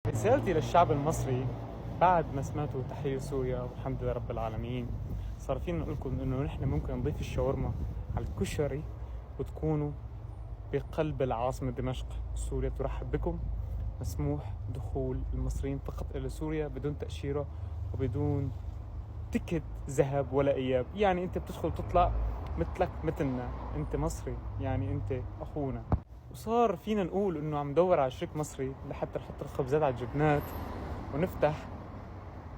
رسالتي للشعب المصري بعد ما سمعتوا تحرير سوريا والحمد لله رب العالمين، صار فينا نقول لكم انه نحن ممكن نضيف الشاورما على الكشري وتكونوا بقلب العاصمة دمشق. سوريا ترحب بكم. مسموح دخول المصريين فقط إلى سوريا بدون تأشيرة وبدون تكت ذهب ولا إياب. يعني أنت بتدخل وتطلع مثلك مثلنا، أنت مصري يعني أنت أخونا. وصار فينا نقول إنه عم ندور على شريك مصري لحتى نحط الخبزات على الجبنات ونفتح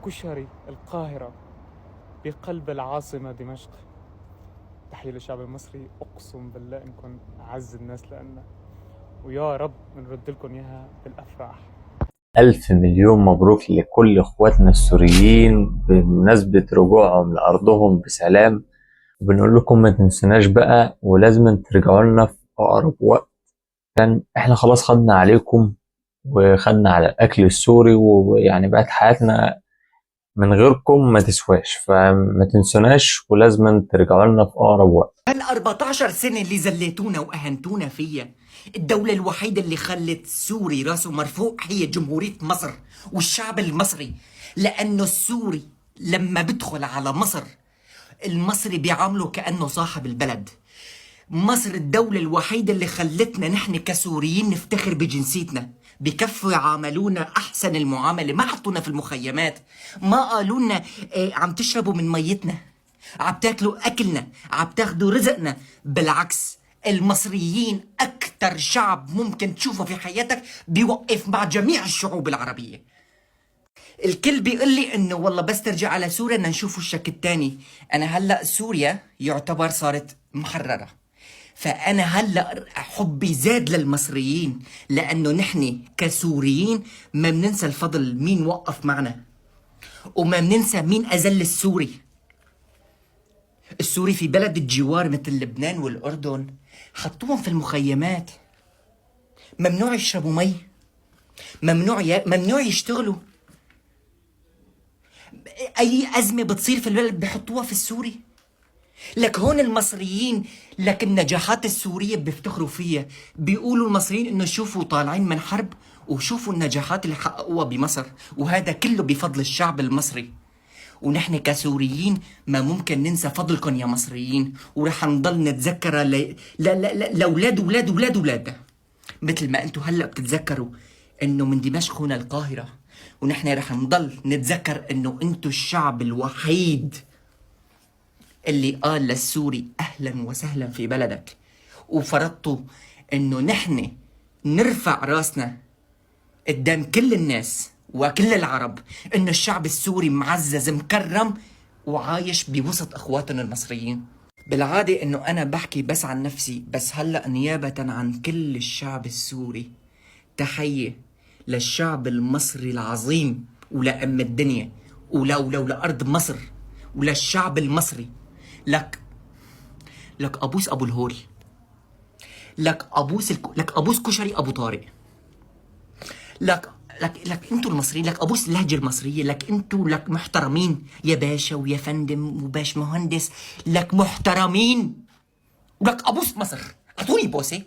كشري القاهرة بقلب العاصمة دمشق. تحية للشعب المصري، أقسم بالله إنكم أعز الناس لنا، ويا رب نرد لكم إياها بالأفراح. ألف مليون مبروك لكل إخواتنا السوريين بمناسبة رجوعهم لأرضهم بسلام. وبنقول لكم ما تنسوناش بقى، ولازم ترجعوا لنا في أقرب وقت. كان إحنا خلاص خدنا عليكم وخدنا على الأكل السوري، ويعني بقت حياتنا من غيركم ما تسواش، فما تنسوناش ولازم ترجعوا لنا في أقرب وقت. هال 14 سنة اللي زليتونا وأهنتونا فيها، الدولة الوحيدة اللي خلت سوري راسه مرفوع هي جمهورية مصر والشعب المصري. لأنه السوري لما بدخل على مصر، المصري بيعامله كأنه صاحب البلد. مصر الدولة الوحيدة اللي خلتنا نحن كسوريين نفتخر بجنسيتنا. بكفوا يعاملونا أحسن المعاملة، ما حطونا في المخيمات، ما قالوا لنا عم تشربوا من ميتنا، عم تاكلوا أكلنا، عم تاخدوا رزقنا. بالعكس، المصريين أكتر شعب ممكن تشوفه في حياتك بيوقف مع جميع الشعوب العربية. الكل بيقول لي انه والله بس ترجع على سوريا بدنا نشوف وشك التاني. انا هلا سوريا يعتبر صارت محررة، فانا هلا حبي زاد للمصريين، لانه نحن كسوريين ما بننسى الفضل مين وقف معنا، وما بننسى مين اذل السوري. السوري في بلد الجوار مثل لبنان والاردن حطوهم في المخيمات، ممنوع يشربوا مي، ممنوع يشتغلوا. اي ازمه بتصير في البلد بحطوها في السوري. لك هون المصريين، لك النجاحات السوريه بيفتخروا فيها، بيقولوا المصريين انه شوفوا طالعين من حرب وشوفوا النجاحات اللي حققوها بمصر، وهذا كله بفضل الشعب المصري. ونحن كسوريين ما ممكن ننسى فضلكم يا مصريين، ورح نضل نتذكر لاولاد اولاد اولاد اولادنا. مثل ما انتم هلا بتتذكروا انه من دمشق هنا القاهره، ونحن رح نضل نتذكر انه انتو الشعب الوحيد اللي قال للسوري اهلا وسهلا في بلدك، وفرضتوا انه نحن نرفع راسنا قدام كل الناس وكل العرب انه الشعب السوري معزز مكرم وعايش بوسط اخواتنا المصريين. بالعادة انه انا بحكي بس عن نفسي، بس هلأ نيابة عن كل الشعب السوري، تحية للشعب المصري العظيم، ولأم الدنيا، ولو لأرض مصر، وللشعب المصري. لك أبوس أبو الهول، لك أبوس كشري أبو طارق، لك انتوا المصريين، لك ابوس اللهجه المصريه، لك انتوا لك محترمين يا باشا ويا فندم وباش مهندس، لك محترمين، ولك ابوس مصر. اعطوني بوسه.